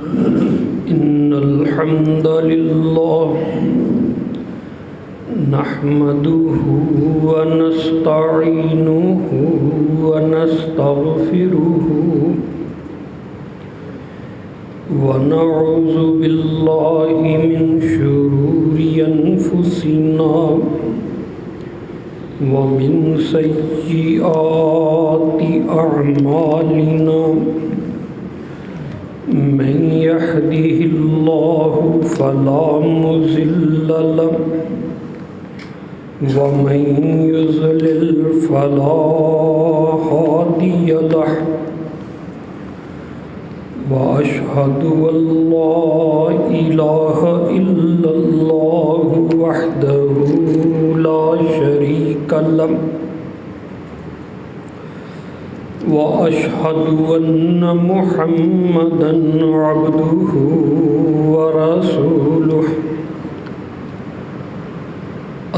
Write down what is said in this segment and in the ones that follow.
إن الحمد لله نحمده ونستعينه ونستغفره ونعوذ بالله من شرور أنفسنا ومن سيئات أعمالنا من يهده الله فلا مضل له ومن يضلل فلا هادي له وأشهد أن لا إله إلا الله وحده لا شريك له وأشهد أن محمدًا عبده ورسوله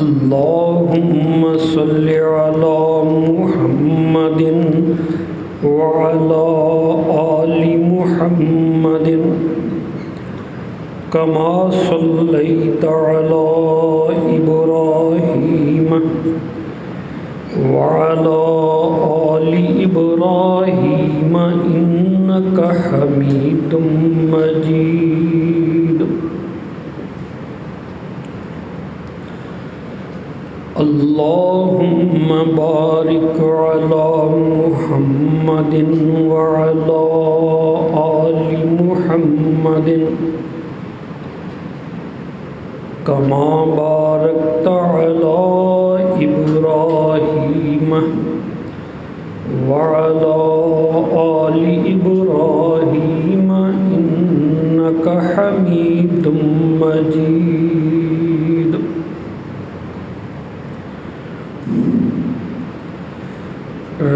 اللهم صل على محمد وعلى آل محمد كما صليت على إبراهيم وعلى آل إبراهيم إنك حميد مجيد اللهم بارك على محمد وعلى آل محمد كما باركت على إبراهيم وعلى آل إبراهيم إنك حميد مجيد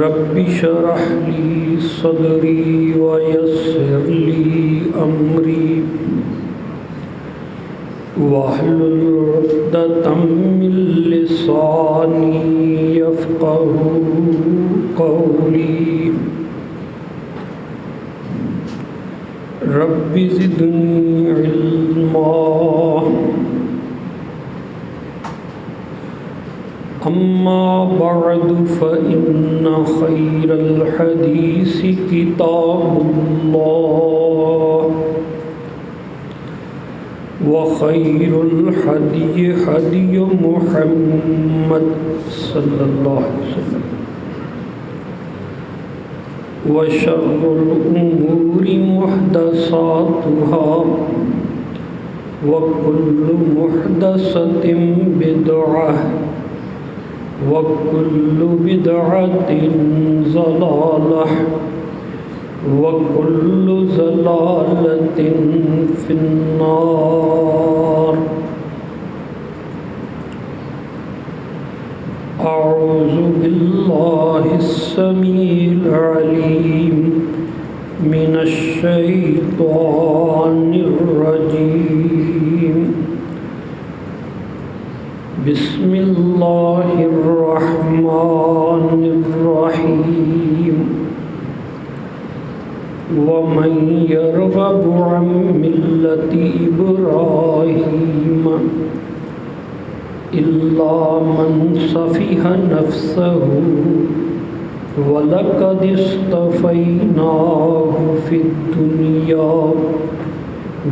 رب اشرح لي صدري ويسر لي أمري واحلل عقدة من لساني يفقهوا قولي رب زدني علما أما بعد فإن خير الحديث كتاب الله وخير الهدي هدي محمد صلى الله عليه وسلم وشر الأمور محدثاتها وكل محدثة بدعة وكل بدعة ضلالة وكل ضلالة في النار أعوذ بالله السميع العليم من الشيطان الرجيم بسم الله الرحمن الرحيم ومن يرغب عن ملة إبراهيم إلا من سفه نفسه ولقد اصطفيناه في الدنيا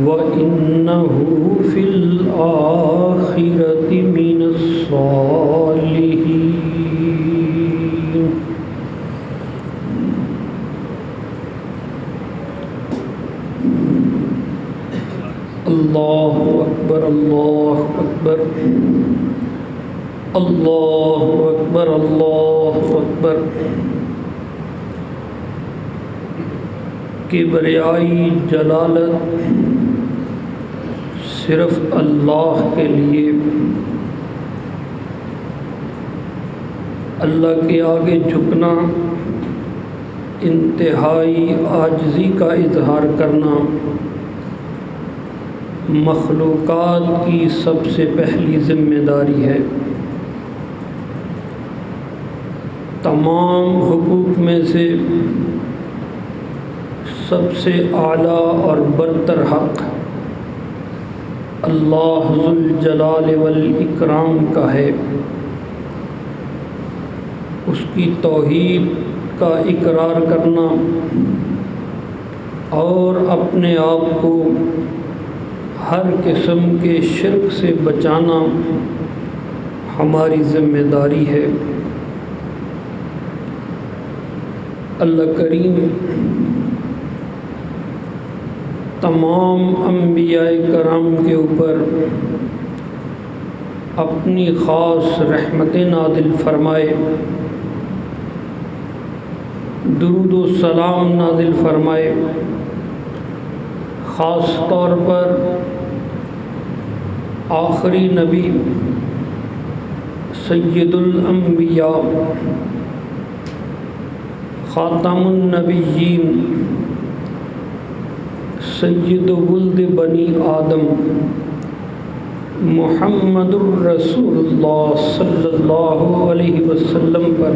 وإنه في الآخرة من الصالحين اللہ اکبر اللہ اکبر اللہ اکبر اللہ اکبر کبریائی جلالت صرف اللہ کے لیے، اللہ کے آگے جھکنا، انتہائی عاجزی کا اظہار کرنا مخلوقات کی سب سے پہلی ذمہ داری ہے۔ تمام حقوق میں سے سب سے اعلیٰ اور برتر حق اللہ ذوالجلال والاکرام کا ہے۔ اس کی توحید کا اقرار کرنا اور اپنے آپ کو ہر قسم کے شرک سے بچانا ہماری ذمہ داری ہے۔ اللہ کریم تمام انبیاء کرام کے اوپر اپنی خاص رحمت نازل فرمائے، درود و سلام نازل فرمائے۔ خاص طور پر آخری نبی سید الانبیاء خاتم النبیین سید ولد بنی آدم محمد الرسول اللہ صلی اللہ علیہ وسلم پر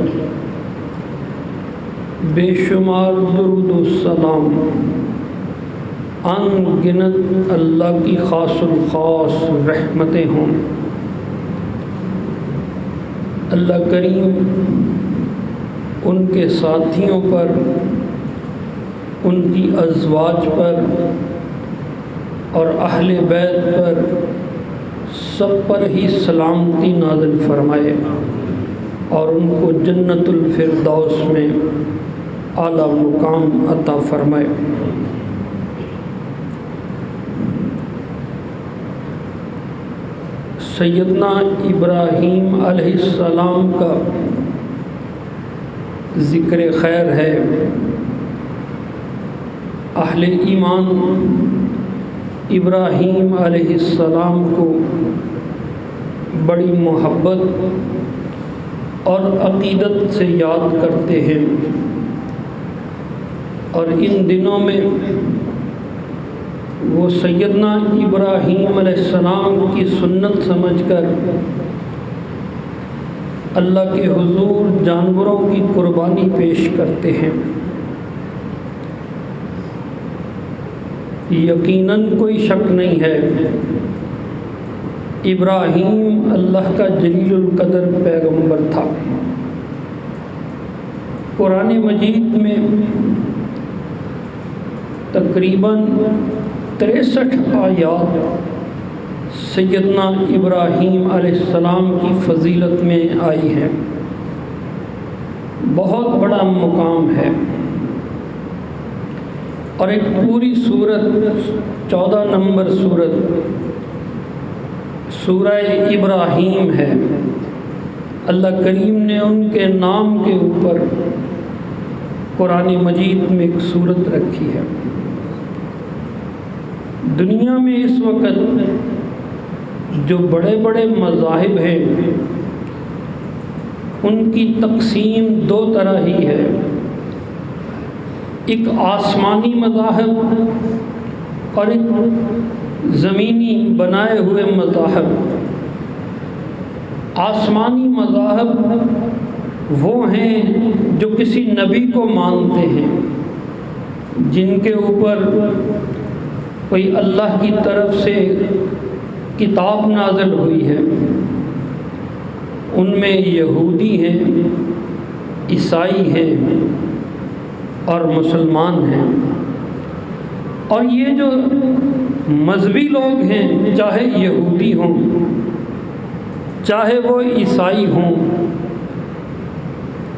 بے شمار درود و سلام، ان گنت اللہ کی خاص الخاص رحمتیں ہوں۔ اللہ کریم ان کے ساتھیوں پر، ان کی ازواج پر اور اہل بیت پر سب پر ہی سلامتی نازل فرمائے اور ان کو جنت الفردوس میں اعلیٰ مقام عطا فرمائے۔ سیدنا ابراہیم علیہ السلام کا ذکر خیر ہے۔ اہل ایمان ابراہیم علیہ السلام کو بڑی محبت اور عقیدت سے یاد کرتے ہیں، اور ان دنوں میں وہ سیدنا ابراہیم علیہ السلام کی سنت سمجھ کر اللہ کے حضور جانوروں کی قربانی پیش کرتے ہیں۔ یقیناً کوئی شک نہیں ہے ابراہیم اللہ کا جلیل القدر پیغمبر تھا۔ قرآن مجید میں تقریباً 63 آیات سیدنا ابراہیم علیہ السلام کی فضیلت میں آئی ہیں۔ بہت بڑا مقام ہے، اور ایک پوری سورت 14 نمبر سورہ ابراہیم ہے۔ اللہ کریم نے ان کے نام کے اوپر قرآن مجید میں ایک سورت رکھی ہے۔ دنیا میں اس وقت جو بڑے بڑے مذاہب ہیں ان کی تقسیم دو طرح ہی ہے، ایک آسمانی مذاہب اور ایک زمینی بنائے ہوئے مذاہب۔ آسمانی مذاہب وہ ہیں جو کسی نبی کو مانتے ہیں، جن کے اوپر کوئی اللہ کی طرف سے کتاب نازل ہوئی ہے۔ ان میں یہودی ہیں، عیسائی ہیں اور مسلمان ہیں۔ اور یہ جو مذہبی لوگ ہیں، چاہے یہودی ہوں، چاہے وہ عیسائی ہوں،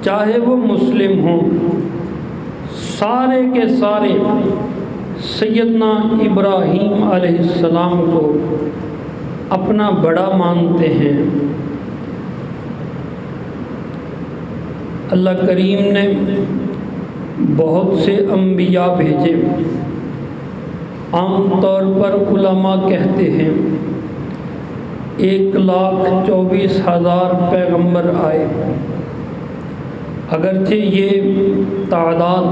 چاہے وہ مسلم ہوں، سارے کے سارے سیدنا ابراہیم علیہ السلام کو اپنا بڑا مانتے ہیں۔ اللہ کریم نے بہت سے انبیاء بھیجے۔ عام طور پر علماء کہتے ہیں 1,24,000 پیغمبر آئے، اگرچہ یہ تعداد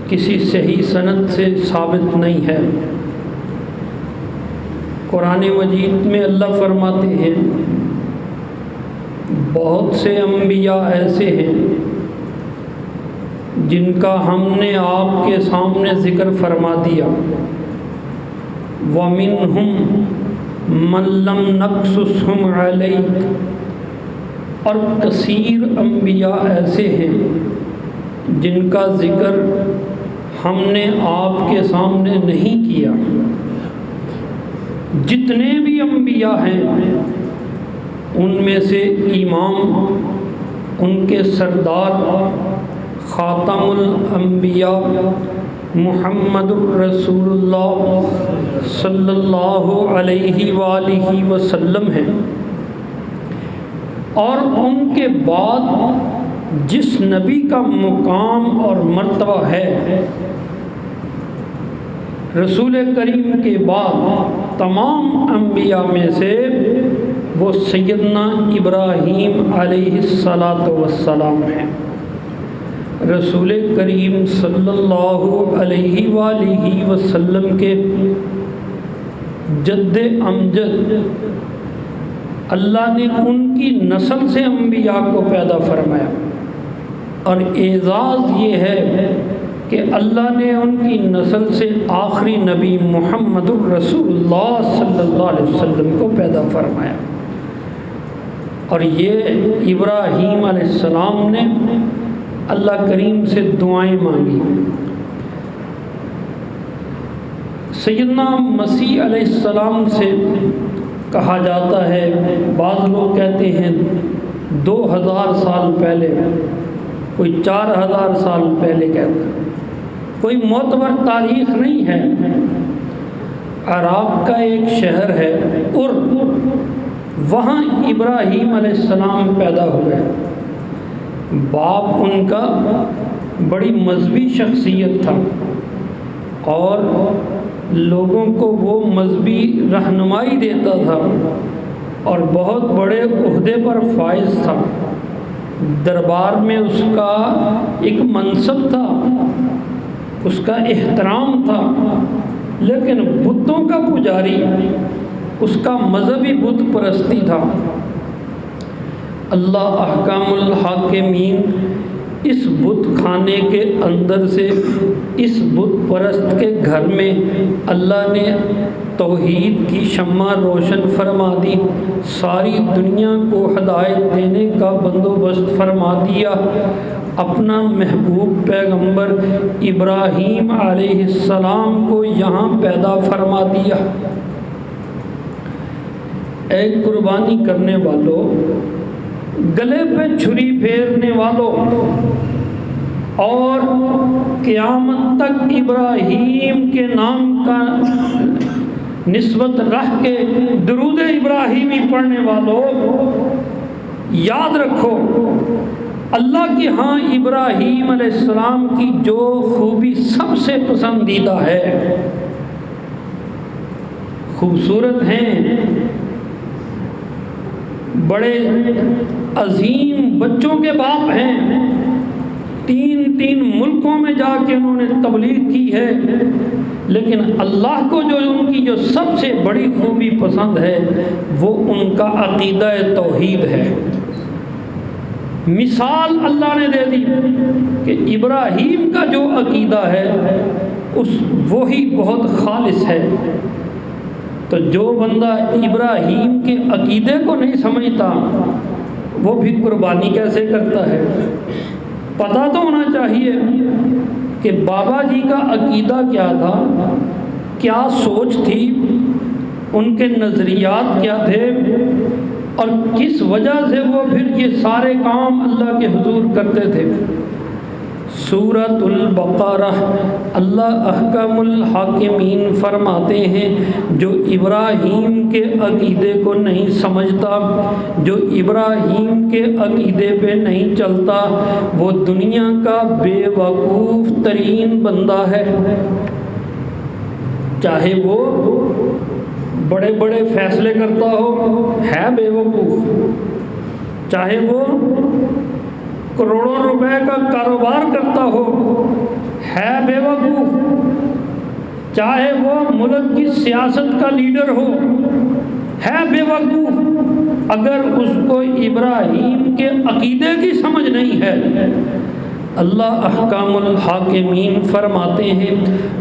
کسی صحیح سند سے ثابت نہیں ہے۔ قرآن مجید میں اللہ فرماتے ہیں بہت سے انبیاء ایسے ہیں جن کا ہم نے آپ کے سامنے ذکر فرما دیا، وَمِنْهُمْ مَنْ لَمْ نَقْصُصْهُمْ عَلَيْكَ، اور کثیر انبیاء ایسے ہیں جن کا ذکر ہم نے آپ کے سامنے نہیں کیا۔ جتنے بھی انبیاء ہیں ان میں سے امام، ان کے سردار خاتم الانبیاء محمد رسول اللہ صلی اللہ علیہ وآلہ وسلم ہیں، اور ان کے بعد جس نبی کا مقام اور مرتبہ ہے، رسول کریم کے بعد تمام انبیاء میں سے وہ سیدنا ابراہیم علیہ السلام ہیں۔ رسول کریم صلی اللہ علیہ وآلہ وسلم کے جد امجد اللہ نے ان کی نسل سے انبیاء کو پیدا فرمایا، اور اعزاز یہ ہے کہ اللہ نے ان کی نسل سے آخری نبی محمد الرسول اللہ صلی اللہ علیہ وسلم کو پیدا فرمایا۔ اور یہ ابراہیم علیہ السلام نے اللہ کریم سے دعائیں مانگی۔ سیدنا مسیح علیہ السلام سے کہا جاتا ہے، بعض لوگ کہتے ہیں 2000 سال پہلے، کوئی 4000 سال پہلے کہتا ہے، کوئی معتبر تاریخ نہیں ہے۔ عراق کا ایک شہر ہے وہاں ابراہیم علیہ السلام پیدا ہوئے۔ باپ ان کا بڑی مذہبی شخصیت تھا اور لوگوں کو وہ مذہبی رہنمائی دیتا تھا اور بہت بڑے عہدے پر فائز تھا۔ دربار میں اس کا ایک منصب تھا، اس کا احترام تھا، لیکن بتوں کا پجاری، اس کا مذہبی بت پرستی تھا۔ اللہ احکام الحاکمین اس بت خانے کے اندر سے، اس بت پرست کے گھر میں اللہ نے توحید کی شمع روشن فرما دی، ساری دنیا کو ہدایت دینے کا بندوبست فرما دیا، اپنا محبوب پیغمبر ابراہیم علیہ السلام کو یہاں پیدا فرما دیا۔ اے قربانی کرنے والوں، گلے پہ چھری پھیرنے والوں، اور قیامت تک ابراہیم کے نام کا نسبت رکھ کے درود ابراہیمی پڑھنے والوں، یاد رکھو اللہ کے ہاں ابراہیم علیہ السلام کی جو خوبی سب سے پسندیدہ ہے، خوبصورت ہیں، بڑے عظیم بچوں کے باپ ہیں، 3 ملکوں میں جا کے انہوں نے تبلیغ کی ہے، لیکن اللہ کو جو ان کی جو سب سے بڑی خوبی پسند ہے وہ ان کا عقیدہ توحید ہے۔ مثال اللہ نے دے دی کہ ابراہیم کا جو عقیدہ ہے وہی بہت خالص ہے۔ تو جو بندہ ابراہیم کے عقیدے کو نہیں سمجھتا وہ بھی قربانی کیسے کرتا ہے؟ پتہ تو ہونا چاہیے کہ بابا جی کا عقیدہ کیا تھا، کیا سوچ تھی، ان کے نظریات کیا تھے، اور کس وجہ سے وہ پھر یہ سارے کام اللہ کے حضور کرتے تھے۔ سورۃ البقرہ اللہ احکم الحاکمین فرماتے ہیں، جو ابراہیم کے عقیدے کو نہیں سمجھتا، جو ابراہیم کے عقیدے پہ نہیں چلتا، وہ دنیا کا بے وقوف ترین بندہ ہے۔ چاہے وہ بڑے بڑے فیصلے کرتا ہو، ہے بے وقوف، چاہے وہ کروڑوں روپے کا کاروبار کرتا ہو، ہے بے وقوف، چاہے وہ ملک کی سیاست کا لیڈر ہو، ہے بے وقوف، اگر اس کو ابراہیم کے عقیدے کی سمجھ نہیں ہے اللہ احکام الحاکمین فرماتے ہیں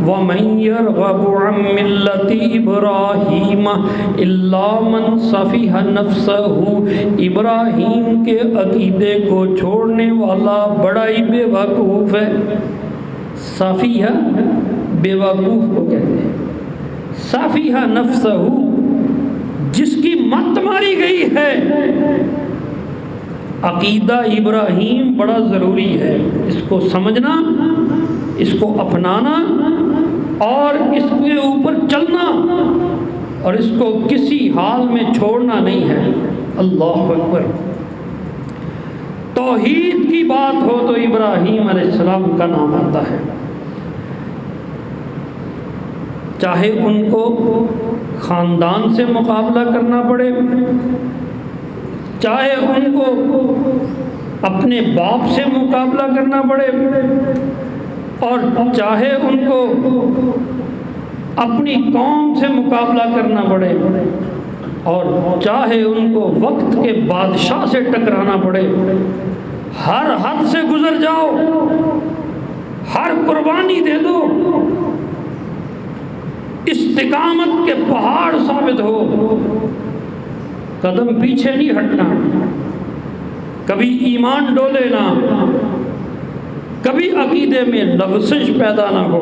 وَمَن يَرْغَبُ عَن مِّلَّةِ إِبْرَاهِيمَ إِلَّا مَن صَفِحَ نَفْسَهُ، ابراہیم کے عقیدے کو چھوڑنے والا بڑا ہی بے وقوف ہے۔ صفیہ بے وقوف کو کہتے ہیں، صفیحہ نفسہ جس کی مت ماری گئی ہے۔ عقیدہ ابراہیم بڑا ضروری ہے، اس کو سمجھنا، اس کو اپنانا اور اس کے اوپر چلنا، اور اس کو کسی حال میں چھوڑنا نہیں ہے۔ اللہ اکبر۔ توحید کی بات ہو تو ابراہیم علیہ السلام کا نام آتا ہے، چاہے ان کو خاندان سے مقابلہ کرنا پڑے، چاہے ان کو اپنے باپ سے مقابلہ کرنا پڑے، اور چاہے ان کو اپنی قوم سے مقابلہ کرنا پڑے، اور چاہے ان کو وقت کے بادشاہ سے ٹکرانا پڑے، ہر حد سے گزر جاؤ، ہر قربانی دے دو، استقامت کے پہاڑ ثابت ہو، قدم پیچھے نہیں ہٹنا، کبھی ایمان ڈولے نہ، کبھی عقیدے میں لغزش پیدا نہ ہو۔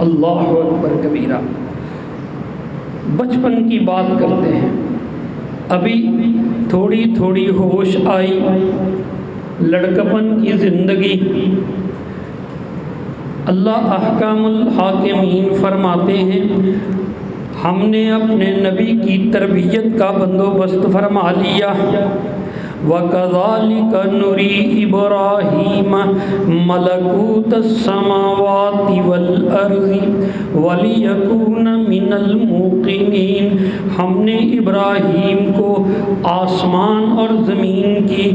اللہ اکبر کبیرہ۔ بچپن کی بات کرتے ہیں، ابھی تھوڑی تھوڑی ہوش آئی، لڑکپن کی زندگی۔ اللہ احکام الحاکمین فرماتے ہیں ہم نے اپنے نبی کی تربیت کا بندوبست فرما لیا۔ وَكَذَلِكَ نُرِي إِبْرَاهِيمَ مَلَكُوتَ السَّمَاوَاتِ وَالْأَرْضِ وَلِيَكُونَ مِنَ الْمُوقِنِينَ، ہم نے ابراہیم کو آسمان اور زمین کی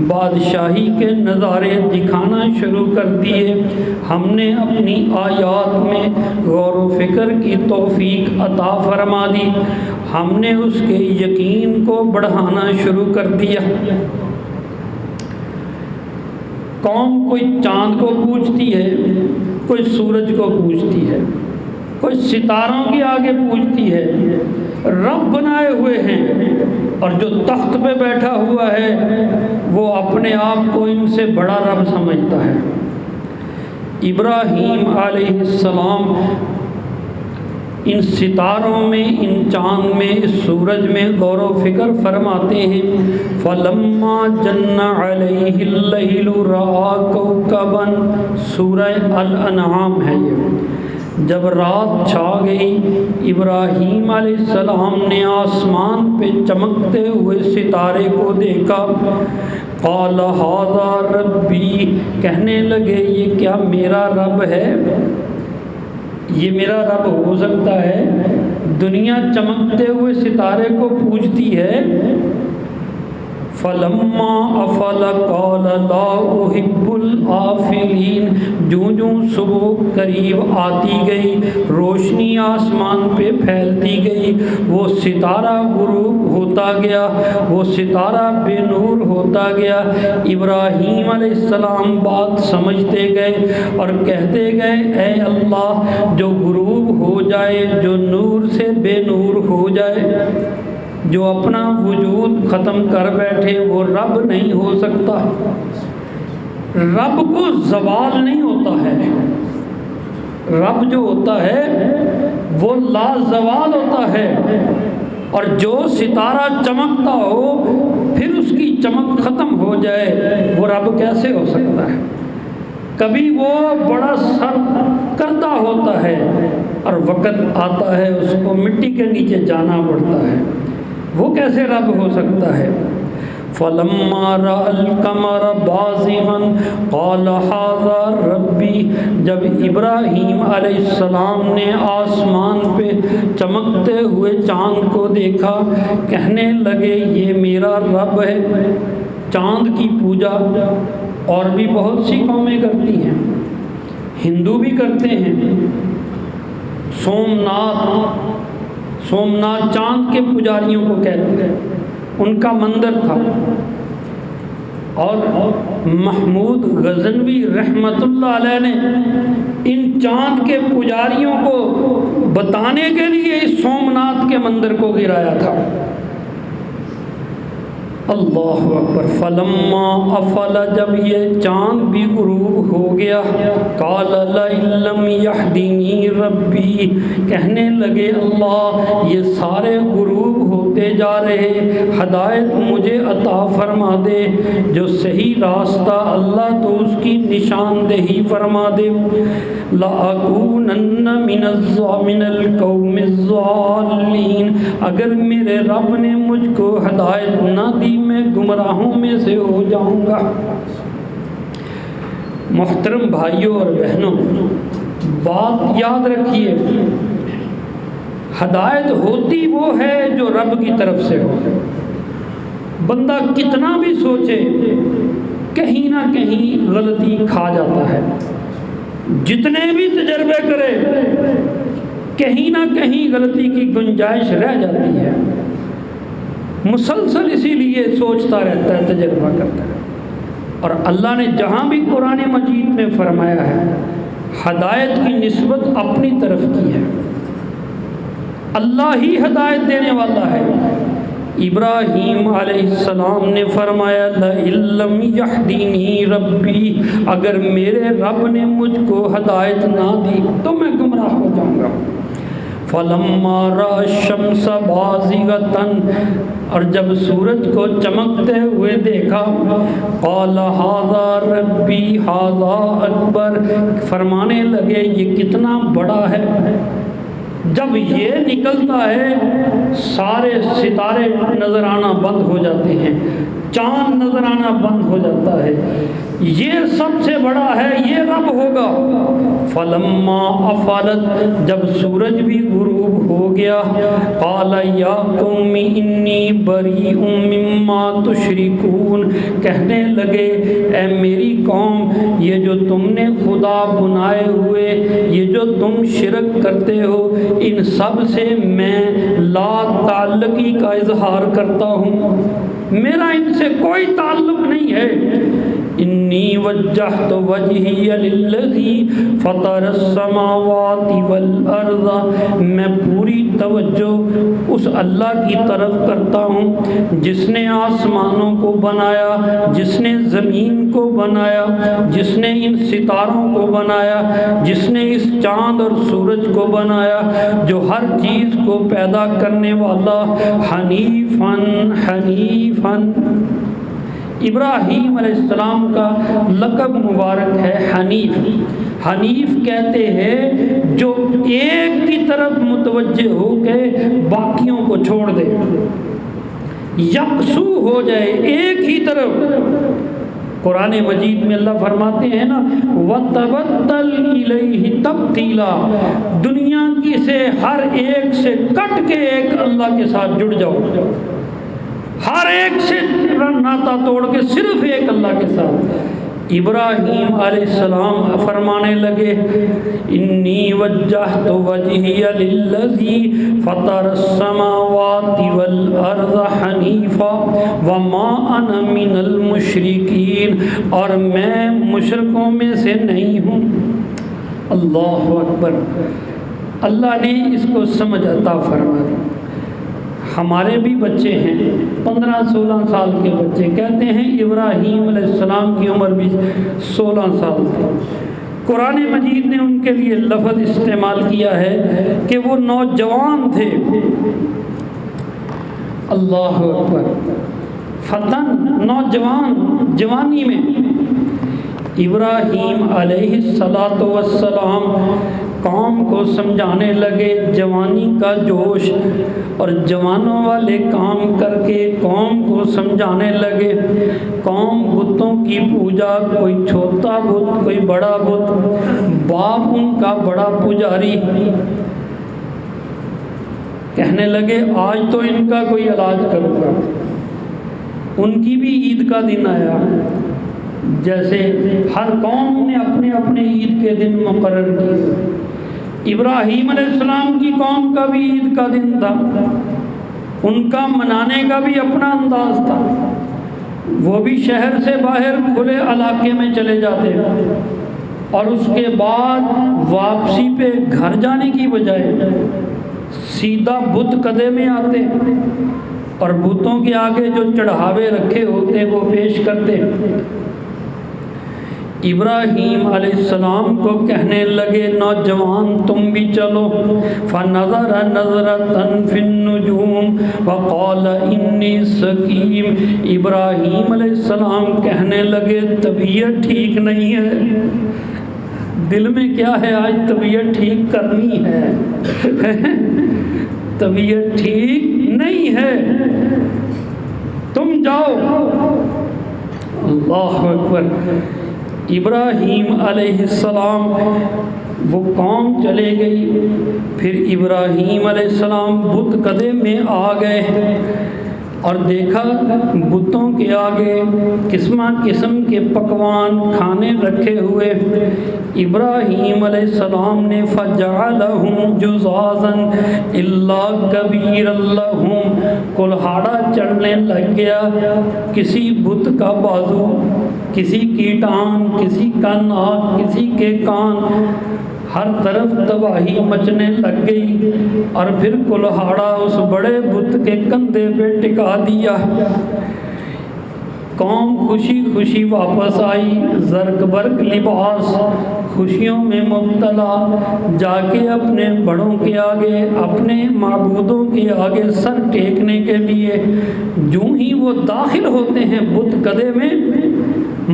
بادشاہی کے نظارے دکھانا شروع کر دیے، ہم نے اپنی آیات میں غور و فکر کی توفیق عطا فرما دی، ہم نے اس کے یقین کو بڑھانا شروع کر دیا۔ قوم کوئی چاند کو پوجتی ہے، کوئی سورج کو پوجتی ہے، کوئی ستاروں کے آگے پوجتی ہے، رب بنائے ہوئے ہیں، اور جو تخت پہ بیٹھا ہوا ہے وہ اپنے آپ کو ان سے بڑا رب سمجھتا ہے۔ ابراہیم علیہ السلام ان ستاروں میں، ان چاند میں، اس سورج میں غور و فکر فرماتے ہیں۔ فَلَمَّا جَنَّ عَلَيْهِ اللَّيْلُ رَأَىٰ كَوْكَبًا، سورہ الانعام ہے یہ۔ جب رات چھا گئی، ابراہیم علیہ السلام نے آسمان پہ چمکتے ہوئے ستارے کو دیکھا۔ قَالَ هَٰذَا رَبِّي، کہنے لگے یہ کیا میرا رب ہے؟ یہ میرا رب ہو سکتا ہے؟ دنیا چمکتے ہوئے ستارے کو پوجتی ہے۔ فَلَمَّا أَفَلَ قَالَ لَا أُحِبُّ الْآفِلِينَ، جوں جوں صبح قریب آتی گئی، روشنی آسمان پہ پھیلتی گئی، وہ ستارہ غروب ہوتا گیا، وہ ستارہ بے نور ہوتا گیا۔ ابراہیم علیہ السلام بات سمجھتے گئے اور کہتے گئے اے اللہ، جو غروب ہو جائے، جو نور سے بے نور ہو جائے، جو اپنا وجود ختم کر بیٹھے، وہ رب نہیں ہو سکتا۔ رب کو زوال نہیں ہوتا ہے، رب جو ہوتا ہے وہ لا زوال ہوتا ہے، اور جو ستارہ چمکتا ہو پھر اس کی چمک ختم ہو جائے، وہ رب کیسے ہو سکتا ہے؟ کبھی وہ بڑا سرکردہ ہوتا ہے اور وقت آتا ہے اس کو مٹی کے نیچے جانا پڑتا ہے، وہ کیسے رب ہو سکتا ہے؟ فَلَمَّا رَأَى الْقَمَرَ بَازِغًا قَالَ هَٰذَا رَبِّي، جب ابراہیم علیہ السلام نے آسمان پہ چمکتے ہوئے چاند کو دیکھا، کہنے لگے یہ میرا رب ہے۔ چاند کی پوجا اور بھی بہت سی قومیں کرتی ہیں، ہندو بھی کرتے ہیں۔ سومناتھ چاند کے پجاریوں کو کہتے ہیں، ان کا مندر تھا، اور محمود غزنوی رحمت اللہ علیہ نے ان چاند کے پجاریوں کو بتانے کے لیے اس سومناتھ کے مندر کو گرایا تھا۔ اللہ اکبر۔ فلما افل، جب یہ چاند بھی غروب ہو گیا، قال لئن لم یہدنی ربی، کہنے لگے اللہ یہ سارے غروب ہوتے جا رہے، ہدایت مجھے عطا فرما دے، جو صحیح راستہ اللہ تو اس کی نشاندہی فرما دے، لأکونن من القوم الضالین، اگر میرے رب نے مجھ کو ہدایت نہ دی میں گمراہوں میں سے ہو جاؤں گا۔ محترم بھائیوں اور بہنوں، بات یاد رکھیے، ہدایت ہوتی وہ ہے جو رب کی طرف سے ہو۔ بندہ کتنا بھی سوچے کہیں نہ کہیں غلطی کھا جاتا ہے، جتنے بھی تجربے کرے کہیں نہ کہیں غلطی کی گنجائش رہ جاتی ہے، مسلسل اسی لیے سوچتا رہتا ہے، تجربہ کرتا ہے۔ اور اللہ نے جہاں بھی قرآن مجید میں فرمایا ہے، ہدایت کی نسبت اپنی طرف کی ہے، اللہ ہی ہدایت دینے والا ہے۔ ابراہیم علیہ السلام نے فرمایا لئن لم یہدنی ربی، اگر میرے رب نے مجھ کو ہدایت نہ دی تو میں گمراہ ہو جاؤں گا۔ فلما رأى الشمس بازغة، اور جب سورج کو چمکتے ہوئے دیکھا، قال ھذا ربی ھذا اکبر، فرمانے لگے یہ کتنا بڑا ہے۔ جب یہ نکلتا ہے سارے ستارے نظر آنا بند ہو جاتے ہیں، چاند نظر آنا بند ہو جاتا ہے، یہ سب سے بڑا ہے، یہ رب ہوگا۔ فلما افلت، جب سورج بھی غروب ہو گیا، قال یا قوم انی بریء مما تشرکون، کہنے لگے اے میری قوم، یہ جو تم نے خدا بنائے ہوئے، یہ جو تم شرک کرتے ہو، ان سب سے میں لا تعلقی کا اظہار کرتا ہوں، میرا ان سے کوئی تعلق نہیں ہے۔ انی وجہت وجہی للذی فطر السماوات والارض، میں پوری توجہ اس اللہ کی طرف کرتا ہوں جس نے آسمانوں کو بنایا، جس نے زمین کو بنایا، جس نے ان ستاروں کو بنایا، جس نے اس چاند اور سورج کو بنایا، جو ہر چیز کو پیدا کرنے والا، حنیفاً حنیفاً۔ ابراہیم علیہ السلام کا لقب مبارک ہے حنیف۔ حنیف کہتے ہیں جو ایک کی طرف متوجہ ہو کے باقیوں کو چھوڑ دے، یکسو ہو جائے ایک ہی طرف۔ قرآن مجید میں اللہ فرماتے ہیں نا وَتَبَتَّلْ إِلَيْهِ تَبْتِيلًا، دنیا کی سے ہر ایک سے کٹ کے ایک اللہ کے ساتھ جڑ جاؤ، ہر ایک سے ناتا توڑ کے صرف ایک اللہ کے ساتھ۔ ابراہیم علیہ السلام فرمانے لگے انی وجہت وجہی للذی فطر السماوات والارض حنیفا وما انا من المشرکین، اور میں مشرکوں میں سے نہیں ہوں۔ اللہ اکبر۔ اللہ نے اس کو سمجھ عطا فرما دی۔ ہمارے بھی بچے ہیں 15-16 سال کے بچے، کہتے ہیں ابراہیم علیہ السلام کی عمر بھی 16 سال تھی۔ قرآن مجید نے ان کے لیے لفظ استعمال کیا ہے کہ وہ نوجوان تھے۔ اللہ اکبر۔ فتن، نوجوان، جوانی میں ابراہیم علیہ السلام قوم کو سمجھانے لگے، جوانی کا جوش اور جوانوں والے کام کر کے قوم کو سمجھانے لگے۔ قوم بتوں کی پوجا، کوئی چھوٹا بت کوئی بڑا بت، باپ ان کا بڑا پجاری، کہنے لگے آج تو ان کا کوئی علاج کروں گا۔ ان کی بھی عید کا دن آیا، جیسے ہر قوم نے اپنے اپنے عید کے دن مقرر کیے۔ ابراہیم علیہ السلام کی قوم کا بھی عید کا دن تھا، ان کا منانے کا بھی اپنا انداز تھا۔ وہ بھی شہر سے باہر کھلے علاقے میں چلے جاتے اور اس کے بعد واپسی پہ گھر جانے کی بجائے سیدھا بت قدے میں آتے اور بتوں کے آگے جو چڑھاوے رکھے ہوتے وہ پیش کرتے۔ ابراہیم علیہ السلام کو کہنے لگے نوجوان تم بھی چلو، فنظر نظرة فی النجوم وقال انی سقیم۔ ابراہیم علیہ السلام کہنے لگے طبیعت ٹھیک نہیں ہے، دل میں کیا ہے آج طبیعت ٹھیک کرنی ہے طبیعت ٹھیک نہیں ہے، تم جاؤ۔ اللہ اکبر۔ ابراہیم علیہ السلام وہ قوم چلے گئی، پھر ابراہیم علیہ السلام بت قدے میں آ گئے اور دیکھا بتوں کے آگے قسم قسم کے پکوان کھانے رکھے ہوئے۔ ابراہیم علیہ السلام نے فجعلہم جزازا الا کبیر لہم، کلہاڑا چڑھنے لگ گیا، کسی بت کا بازو، کسی کی ٹانگ، کسی کا ناک، کسی کے کان، ہر طرف تباہی مچنے لگ گئی، اور پھر کلہاڑا اس بڑے بت کے کندھے پہ ٹکا دیا۔ قوم خوشی خوشی واپس آئی، زرق برق لباس، خوشیوں میں مبتلا، جا کے اپنے بڑوں کے آگے، اپنے معبودوں کے آگے سر ٹیکنے کے لیے۔ جو ہی وہ داخل ہوتے ہیں بت قدے میں،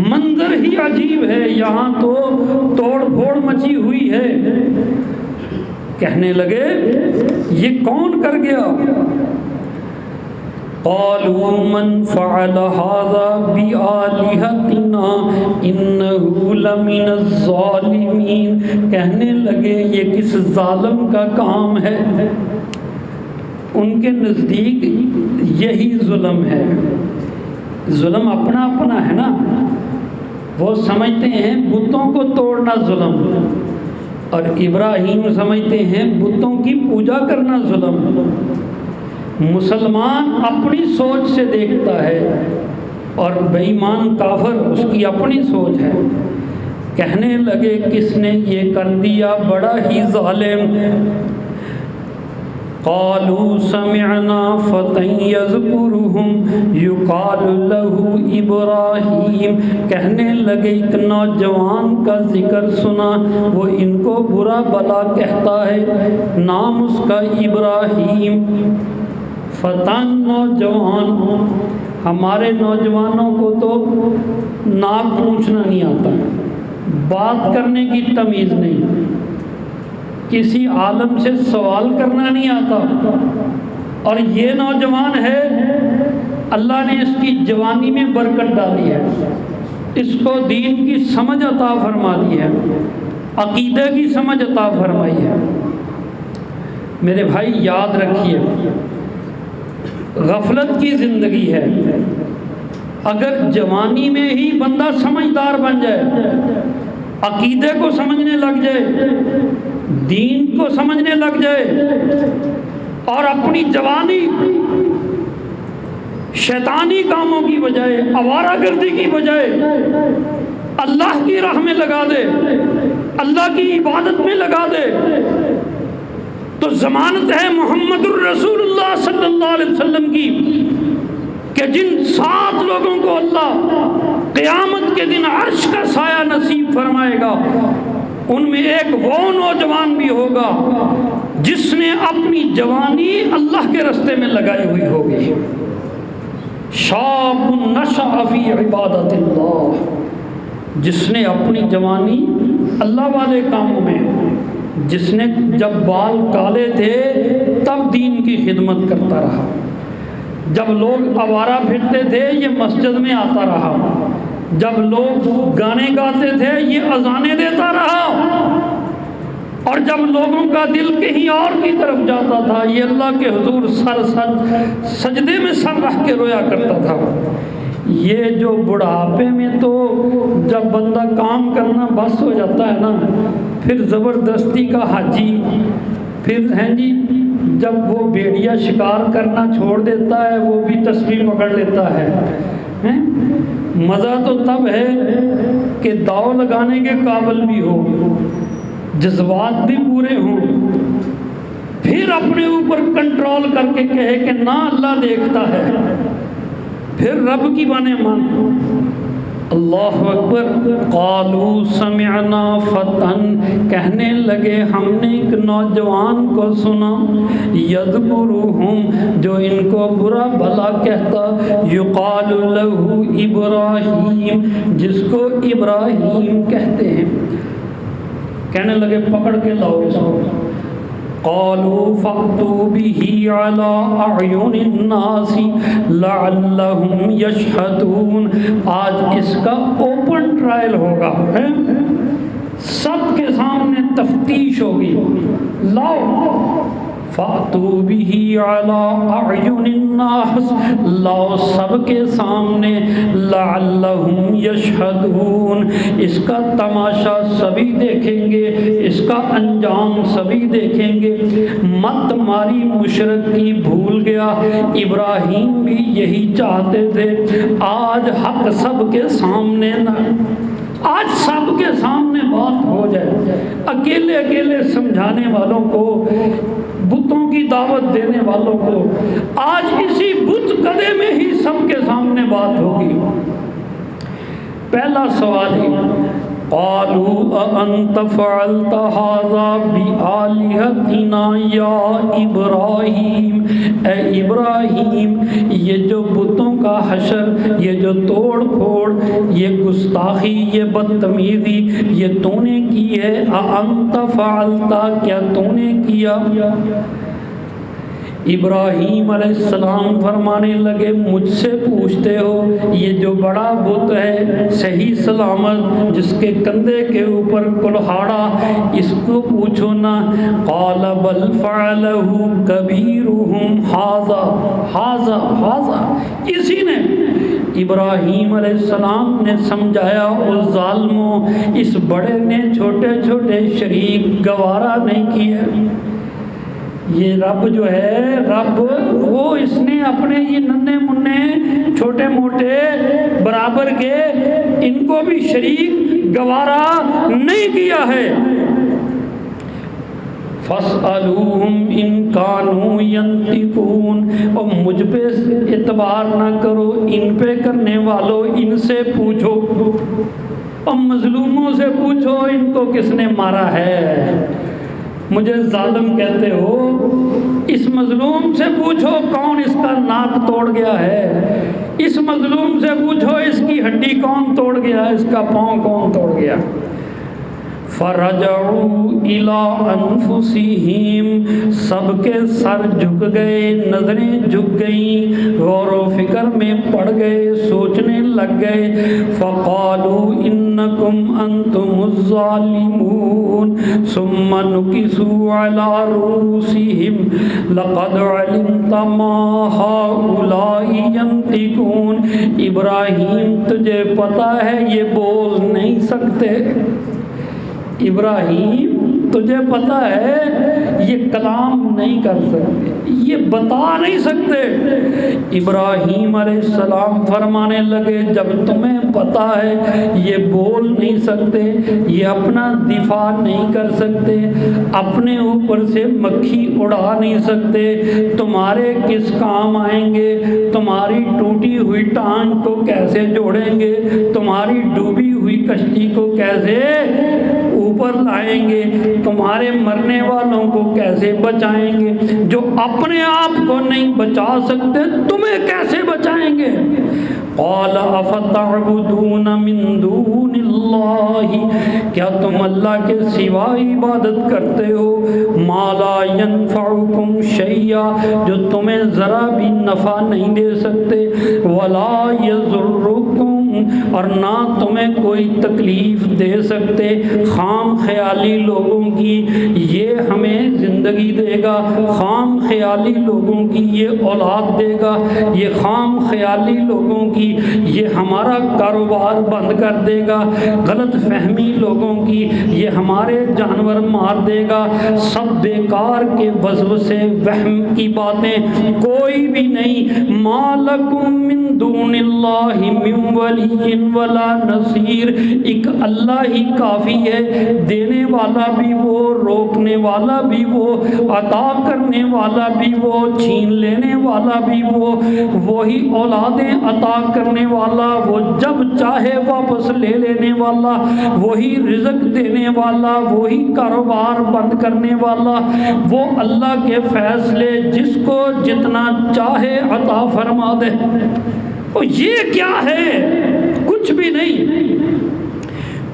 منظر ہی عجیب ہے، یہاں تو توڑ پھوڑ مچی ہوئی ہے۔ کہنے لگے یہ کون کر گیا؟ قالوا من فعل هذا بآلهتنا انه لمن الظالمین۔ کہنے لگے یہ کس ظالم کا کام ہے؟ ان کے نزدیک یہی ظلم ہے۔ ظلم اپنا اپنا ہے نا، وہ سمجھتے ہیں بتوں کو توڑنا ظلم، اور ابراہیم سمجھتے ہیں بتوں کی پوجا کرنا ظلم۔ مسلمان اپنی سوچ سے دیکھتا ہے اور بے ایمان کافر اس کی اپنی سوچ ہے۔ کہنے لگے کس نے یہ کر دیا؟ بڑا ہی ظالم۔ قالوا سمعنا فتى يذكرهم يقال له ابراہیم۔ کہنے لگے ایک نوجوان کا ذکر سنا، وہ ان کو برا بلا کہتا ہے، نام اس کا ابراہیم۔ فتن نوجوان، ہمارے نوجوانوں کو تو ناک پوچھنا نہیں آتا، بات کرنے کی تمیز نہیں، کسی عالم سے سوال کرنا نہیں آتا، اور یہ نوجوان ہے اللہ نے اس کی جوانی میں برکت ڈالی ہے، اس کو دین کی سمجھ عطا فرما دی ہے، عقیدے کی سمجھ عطا فرمائی ہے۔ میرے بھائی یاد رکھیے، غفلت کی زندگی ہے، اگر جوانی میں ہی بندہ سمجھدار بن جائے، عقیدے کو سمجھنے لگ جائے، دین کو سمجھنے لگ جائے، اور اپنی جوانی شیطانی کاموں کی بجائے، آوارہ گردی کی بجائے اللہ کی راہ میں لگا دے، اللہ کی عبادت میں لگا دے، تو ضمانت ہے محمد الرسول اللہ صلی اللہ علیہ وسلم کی کہ جن 7 لوگوں کو اللہ قیامت کے دن عرش کا سایہ نصیب فرمائے گا، ان میں ایک وہ نوجوان بھی ہوگا جس نے اپنی جوانی اللہ کے راستے میں لگائی ہوئی ہوگی۔ شاب نشأ فی عبادت اللہ، جس نے اپنی جوانی اللہ والے کاموں میں، جس نے جب بال کالے تھے تب دین کی خدمت کرتا رہا، جب لوگ آوارہ پھرتے تھے یہ مسجد میں آتا رہا، جب لوگ گانے گاتے تھے یہ اذانیں دیتا رہا، اور جب لوگوں کا دل کہیں اور کی طرف جاتا تھا یہ اللہ کے حضور سجدے میں سر رکھ کے رویا کرتا تھا۔ یہ جو بڑھاپے میں تو جب بندہ کام کرنا بس ہو جاتا ہے نا، پھر زبردستی کا حاجی، پھر ہیں جی جب وہ بھیڑیا شکار کرنا چھوڑ دیتا ہے وہ بھی تسبیح پکڑ لیتا ہے، مزہ تو تب ہے کہ داؤ لگانے کے قابل بھی ہو، جذبات بھی پورے ہوں، پھر اپنے اوپر کنٹرول کر کے کہے کہ نہ اللہ دیکھتا ہے، پھر رب کی بنے مان۔ اللہ اکبر۔ قالوا سمعنا فتن، کہنے لگے ہم نے ایک نوجوان کو سنا، یذکرہم، جو ان کو برا بھلا کہتا، یقال لہ ابراہیم، جس کو ابراہیم کہتے ہیں۔ کہنے لگے پکڑ کے لاؤ اس کو۔ قالوا فأتوا به على أعين الناس لعلهم يشهدون۔ آج اس کا اوپن ٹرائل ہوگا، سب کے سامنے تفتیش ہوگی۔ لاؤ فأتوا به على أعين الناس، لاؤ سب کے سامنے، لعلهم يشهدون، اس کا تماشا سبھی دیکھیں گے، اس کا انجام سبھی دیکھیں گے۔ مت ماری مشرک کی بھول گیا، ابراہیم بھی یہی چاہتے تھے۔ آج حق سب کے سامنے نہ، آج سب کے سامنے بات ہو جائے۔ اکیلے اکیلے سمجھانے والوں کو، بتوں کی دعوت دینے والوں کو، آج اسی بت قدے میں ہی سب کے سامنے بات ہوگی۔ پہلا سوال ہے، قالوا أأنت فعلت هذا بآلهتنا یا ابراہیم، اے ابراہیم، یہ جو بتوں کا حشر، یہ جو توڑ پھوڑ، یہ گستاخی، یہ بدتمیزی، یہ تو نے کی ہے۔ أأنت فعلت، کیا تو نے کیا؟ ابراہیم علیہ السلام فرمانے لگے مجھ سے پوچھتے ہو؟ یہ جو بڑا بت ہے صحیح سلامت، جس کے کندھے کے اوپر کلہاڑا، اس کو پوچھو نا۔ قال بل فعلہ کبیرہم ھذا، ھذا ھذا، اسی نے، ابراہیم علیہ السلام نے سمجھایا اس ظالموں، اس بڑے نے چھوٹے چھوٹے شریک گوارا نہیں کیے۔ یہ رب جو ہے، رب وہ اس نے اپنے یہ ننھے منھے چھوٹے موٹے برابر کے، ان کو بھی شریک گوارا نہیں کیا ہے۔ فَاسْأَلُوهُمْ إِن كَانُوا يَنطِقُونَ، اور مجھ پہ اعتبار نہ کرو، ان پہ کرنے والوں ان سے پوچھو، اور مظلوموں سے پوچھو ان کو کس نے مارا ہے۔ مجھے ظالم کہتے ہو، اس مظلوم سے پوچھو کون اس کا ناک توڑ گیا ہے، اس مظلوم سے پوچھو اس کی ہڈی کون توڑ گیا، اس کا پاؤں کون توڑ گیا۔ فرجعوا الى انفسہم، سب کے سر جھک گئے، نظریں جھک گئیں، غور و فکر میں پڑ گئے، سوچنے لگ گئے۔ فقالوا انکم انتم الظالمون ثم نکسوا علی رؤوسہم لقد علمت ما ہؤلاء ینطقون۔ ابراہیم تجھے پتہ ہے یہ بول نہیں سکتے، ابراہیم تجھے پتہ ہے یہ کلام نہیں کر سکتے، یہ بتا نہیں سکتے۔ ابراہیم علیہ السلام فرمانے لگے جب تمہیں پتہ ہے یہ بول نہیں سکتے، یہ اپنا دفاع نہیں کر سکتے، اپنے اوپر سے مکھی اڑا نہیں سکتے، تمہارے کس کام آئیں گے؟ تمہاری ٹوٹی ہوئی ٹانگ کو کیسے جوڑیں گے؟ تمہاری ڈوبی ہوئی کشتی کو کیسے اوپر لائیں گے؟ تمہارے مرنے والوں کو کیسے بچائیں گے؟ جو اپنے آپ کو نہیں بچا سکتے تمہیں کیسے بچائیں گے؟ قال افتعبدون من دون اللہ، کیا تم اللہ کے سوا عبادت کرتے ہو؟ ما لا ينفعکم شیئا، جو تمہیں ذرا بھی نفع نہیں دے سکتے، ولا یضرکم، اور نہ تمہیں کوئی تکلیف دے سکتے۔ خام خیالی لوگوں کی یہ ہمیں زندگی دے گا، خام خیالی لوگوں کی یہ اولاد دے گا، یہ خام خیالی لوگوں کی یہ ہمارا کاروبار بند کر دے گا، غلط فہمی لوگوں کی یہ ہمارے جانور مار دے گا۔ سب بیکار کے وسوسے وہم کی باتیں، کوئی بھی نہیں۔ ما لکم من دون اللہ من ولی ولی ولا نصیر، ایک اللہ ہی کافی ہے، دینے والا بھی وہ، روکنے والا بھی وہ، عطا کرنے والا بھی وہ، چھین لینے والا بھی وہ، وہی اولادیں عطا کرنے والا، وہ جب چاہے واپس لے لینے والا، وہی رزق دینے والا، وہی کاروبار بند کرنے والا، وہ اللہ کے فیصلے جس کو جتنا چاہے عطا فرما دے۔ اور یہ کیا ہے؟ کچھ بھی نہیں۔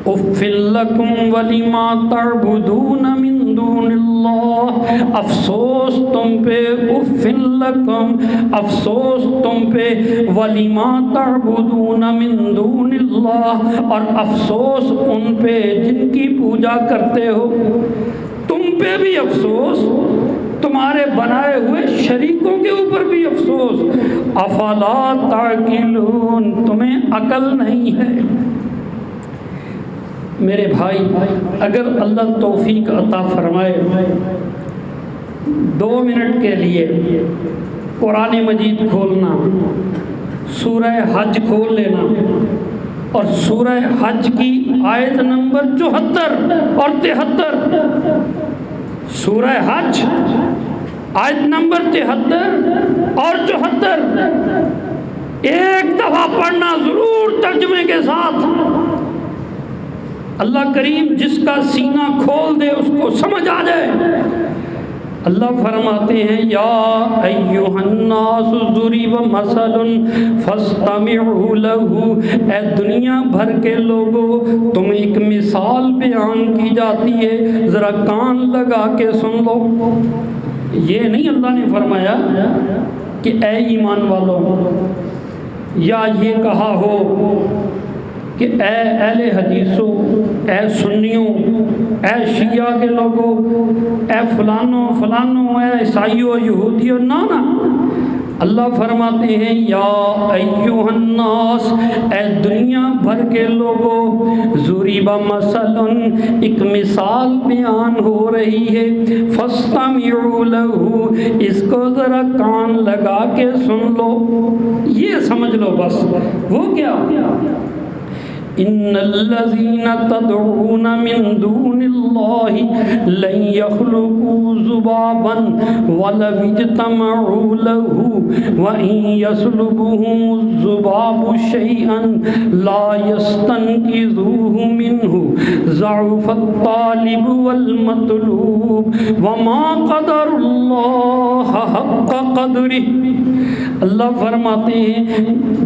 اُفٍّ لَکُمْ وَلِمَا تَعْبُدُونَ مِن دُونِ اللَّهِ، افسوس تم پہ، اُفٍّ لَکُمْ، افسوس تم پہ، وَلِمَا تَعْبُدُونَ مِن دُونِ اللَّهِ، اور افسوس ان پہ جن کی پوجا کرتے ہو، تم پہ بھی افسوس، تمہارے بنائے ہوئے شریکوں کے اوپر بھی افسوس۔ افلا تعقلون، تمہیں عقل نہیں ہے؟ میرے بھائی، اگر اللہ توفیق عطا فرمائے 2 منٹ کے لیے قرآن مجید کھولنا، سورہ حج کھول لینا اور سورہ حج کی آیت نمبر 74 اور 73، سورہ حج آیت نمبر 73 اور 74 ایک دفعہ پڑھنا ضرور ترجمے کے ساتھ۔ اللہ کریم جس کا سینہ کھول دے اس کو سمجھ آ جائے۔ اللہ فرماتے ہیں یا ایھا الناس ضرب مثل فاستمعوا له، اے دنیا بھر کے لوگوں تمہیں ایک مثال بیان کی جاتی ہے، ذرا کان لگا کے سن لو۔ یہ نہیں اللہ نے فرمایا کہ اے ایمان والوں، یا یہ کہا ہو کہ اے اہل حدیثوں، اے سنیوں، اے شیعہ کے لوگوں، اے فلانوں فلانوں، اے عیسائیوں یہودیوں، نہ نہ، اللہ فرماتے ہیں یا ایھا الناس، اے دنیا بھر کے لوگوں، ضرب مثل، ایک مثال بیان ہو رہی ہے، فاستمعوا له، اس کو ذرا کان لگا کے سن لو، یہ سمجھ لو بس۔ وہ کیا؟ ان الذين تدعون من دون الله لن يخلقوا ذبابا ولو اجتمعوا له وان يسلبهم الذباب شيئا لا يستنقذوه منه ضعف الطالب والمطلوب وما قدر الله حق قدره۔ اللہ فرماتے ہیں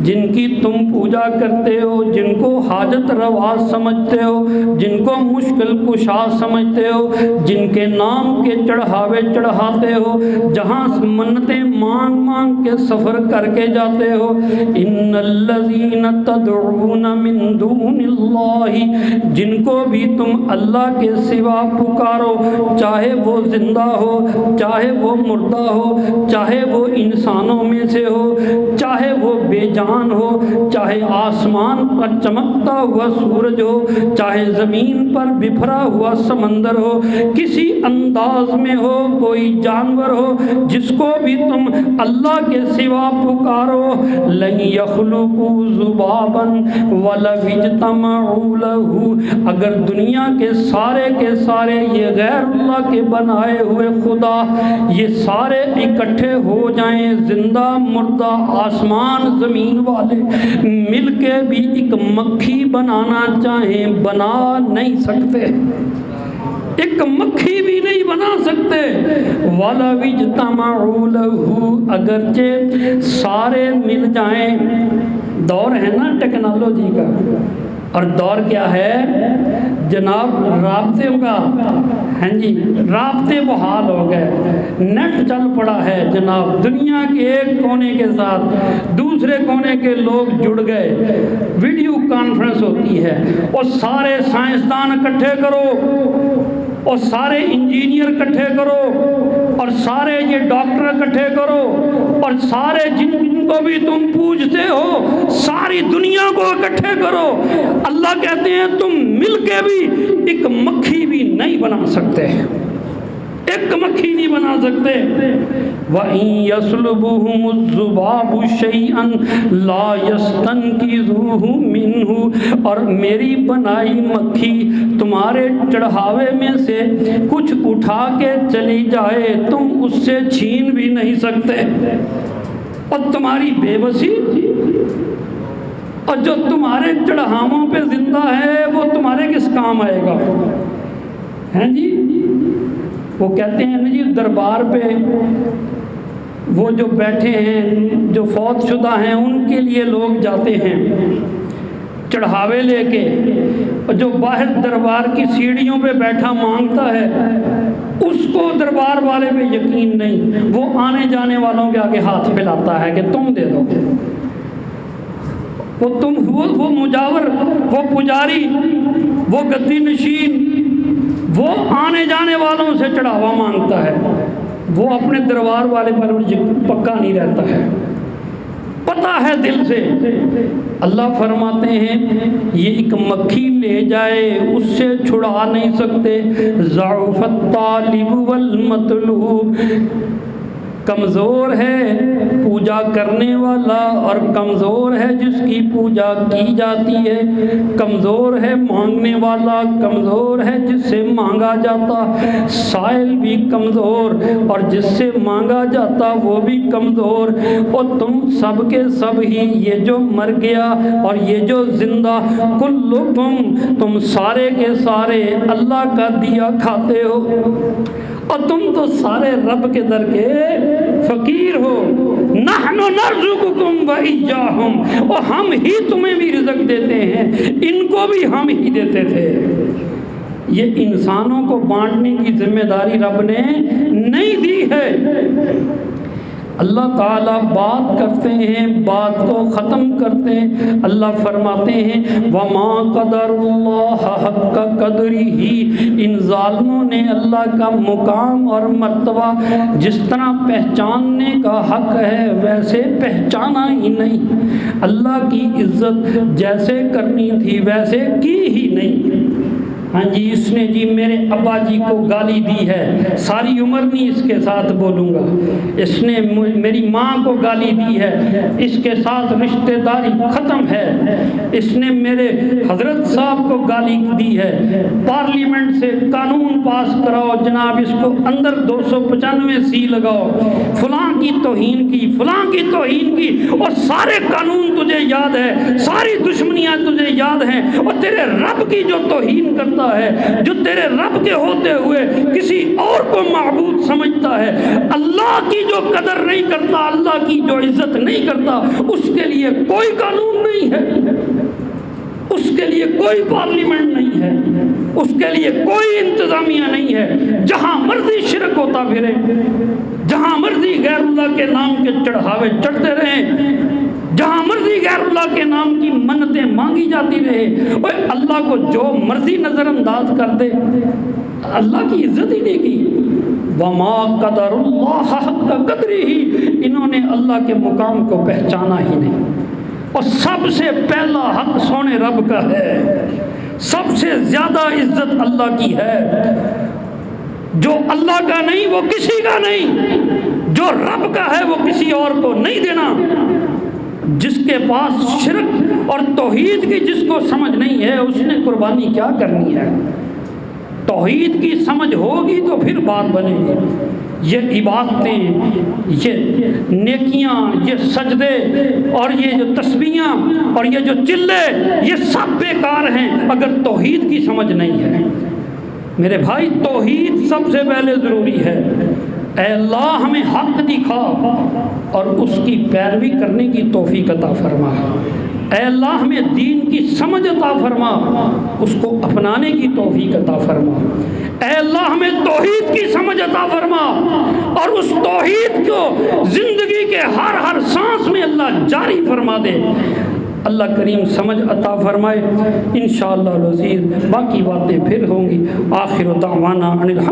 جن کی تم پوجا کرتے ہو، جن کو حاجت روا سمجھتے ہو، جن کو مشکل کشا سمجھتے ہو، جن کے نام کے چڑھاوے چڑھاتے ہو، جہاں منتیں مانگ مانگ کے سفر کر کے جاتے ہو، ان الذین تدعون من دون اللہ، جن کو بھی تم اللہ کے سوا پکارو، چاہے وہ زندہ ہو، چاہے وہ مردہ ہو، چاہے وہ انسانوں میں سے ہو، چاہے وہ بے جان ہو، چاہے آسمان پر چمکتا ہوا سورج ہو، چاہے زمین پر بکھرا ہوا سمندر ہو، کسی انداز میں ہو، کوئی جانور ہو، جس کو بھی تم اللہ کے سوا پکارو، لن یخلقوا ذبابا ولو اجتمعوا له، اگر دنیا کے سارے یہ غیر اللہ کے بنائے ہوئے خدا یہ سارے اکٹھے ہو جائیں، زندہ مردہ آسمان زمین والے مل کے بھی ایک مکھی بنانا چاہیں، بنا نہیں سکتے، ایک مکھی بھی نہیں بنا سکتے۔ وَلَوِ اجْتَمَعُوا لَهُ، اگرچہ سارے مل جائیں۔ دور ہے نا ٹیکنالوجی کا، اور دور کیا ہے جناب؟ رابطے کا، ہاں جی، رابطے بحال ہو گئے، نیٹ چل پڑا ہے جناب، دنیا کے ایک کونے کے ساتھ دوسرے کونے کے لوگ جڑ گئے، ویڈیو کانفرنس ہوتی ہے، اور سارے سائنسدان اکٹھے کرو، اور سارے انجینئر اکٹھے کرو، اور سارے یہ ڈاکٹر اکٹھے کرو، اور سارے جن کو بھی تم پوجتے ہو ساری دنیا کو اکٹھے کرو، اللہ کہتے ہیں تم مل کے بھی ایک مکھی بھی نہیں بنا سکتے۔ ایک مکھی نہیں بنا سکتے۔ وَإِن يَسْلُبُهُمُ الذُّبَابُ شَيْئًا لَا يَسْتَنْقِذُوهُ مِنْهُ، اور میری بنائی مکھی تمہارے چڑھاوے میں سے کچھ اٹھا کے چلی جائے تم اس سے چھین بھی نہیں سکتے۔ اور تمہاری بے بسی، اور جو تمہارے چڑھاووں پہ زندہ ہے وہ تمہارے کس کام آئے گا؟ ہیں جی، وہ کہتے ہیں نا جی، دربار پہ وہ جو بیٹھے ہیں جو فوت شدہ ہیں ان کے لیے لوگ جاتے ہیں چڑھاوے لے کے، اور جو باہر دربار کی سیڑھیوں پہ بیٹھا مانگتا ہے اس کو دربار والے پہ یقین نہیں، وہ آنے جانے والوں کے آگے ہاتھ پھیلاتا ہے کہ تم دے دو۔ وہ مجاور، وہ پجاری، وہ گدی نشین، وہ آنے جانے والوں سے چڑھاوا مانگتا ہے، وہ اپنے دربار والے پر پکا نہیں رہتا ہے، پتہ ہے دل سے۔ اللہ فرماتے ہیں یہ ایک مکھی لے جائے اس سے چھڑا نہیں سکتے۔ ضعف الطالب والمطلوب، کمزور ہے پوجا کرنے والا اور کمزور ہے جس کی پوجا کی جاتی ہے، کمزور ہے مانگنے والا، کمزور ہے جس سے مانگا جاتا، سائل بھی کمزور اور جس سے مانگا جاتا وہ بھی کمزور۔ اور تم سب کے سب ہی، یہ جو مر گیا اور یہ جو زندہ، کلکم، تم سارے کے سارے اللہ کا دیا کھاتے ہو، اور تم تو سارے رب کے در کے فقیر ہو۔ نحن نرزقکم وإیاہم، اور ہم ہی تمہیں بھی رزق دیتے ہیں، ان کو بھی ہم ہی دیتے تھے۔ یہ انسانوں کو بانٹنے کی ذمہ داری رب نے نہیں دی ہے۔ اللہ تعالیٰ بات کرتے ہیں، بات کو ختم کرتے ہیں۔ اللہ فرماتے ہیں وَمَا قَدَرُ اللَّهَ حَقَّ قَدْرِهِ، ان ظالموں نے اللہ کا مقام اور مرتبہ جس طرح پہچاننے کا حق ہے ویسے پہچانا ہی نہیں، اللہ کی عزت جیسے کرنی تھی ویسے کی ہی نہیں۔ ہاں جی، اس نے جی میرے ابا جی کو گالی دی ہے، ساری عمر نہیں اس کے ساتھ بولوں گا۔ اس نے میری ماں کو گالی دی ہے، اس کے ساتھ رشتہ داری ختم ہے۔ اس نے میرے حضرت صاحب کو گالی دی ہے، پارلیمنٹ سے قانون پاس کراؤ جناب، اس کو اندر 295 سی لگاؤ، فلاں کی توہین کی، فلاں کی توہین کی، اور سارے قانون تجھے یاد ہے، ساری دشمنیاں تجھے یاد ہیں، اور تیرے رب کی جو توہین کرتا ہے، جو تیرے رب کے ہوتے ہوئے کسی اور کو معبود سمجھتا ہے، اللہ کی جو قدر نہیں کرتا، اللہ کی جو عزت نہیں کرتا، اس کے لیے کوئی قانون نہیں ہے، اس کے لیے کوئی پارلیمنٹ نہیں ہے، اس کے لیے کوئی انتظامیہ نہیں ہے۔ جہاں مرضی شرک ہوتا پھرے، جہاں مرضی غیر اللہ کے نام کے چڑھاوے چڑھتے رہیں، جہاں مرضی غیر اللہ کے نام کی منتیں مانگی جاتی رہے، اور اللہ کو جو مرضی نظر انداز کر دے، اللہ کی عزت ہی نہیں کی۔ وما قدر اللہ حق قدرہ، انہوں نے اللہ کے مقام کو پہچانا ہی نہیں۔ اور سب سے پہلا حق سونے رب کا ہے، سب سے زیادہ عزت اللہ کی ہے۔ جو اللہ کا نہیں وہ کسی کا نہیں، جو رب کا ہے وہ کسی اور کو نہیں دینا۔ جس کے پاس شرک اور توحید کی جس کو سمجھ نہیں ہے، اس نے قربانی کیا کرنی ہے؟ توحید کی سمجھ ہوگی تو پھر بات بنے گی۔ یہ عبادتیں، یہ نیکیاں، یہ سجدے اور یہ جو تسبیحاں اور یہ جو چلے، یہ سب بیکار ہیں اگر توحید کی سمجھ نہیں ہے۔ میرے بھائی، توحید سب سے پہلے ضروری ہے۔ اے اللہ ہمیں حق دکھا اور اس کی پیروی کرنے کی توفیق عطا فرما۔ اے اللہ ہمیں دین کی سمجھ عطا فرما، اس کو اپنانے کی توفیق عطا فرما۔ اے اللہ ہمیں توحید کی سمجھ عطا فرما، اور اس توحید کو زندگی کے ہر سانس میں اللہ جاری فرما دے۔ اللہ کریم سمجھ عطا فرمائے۔ انشاءاللہ العزیز باقی باتیں پھر ہوں گی۔ آخر دعوانا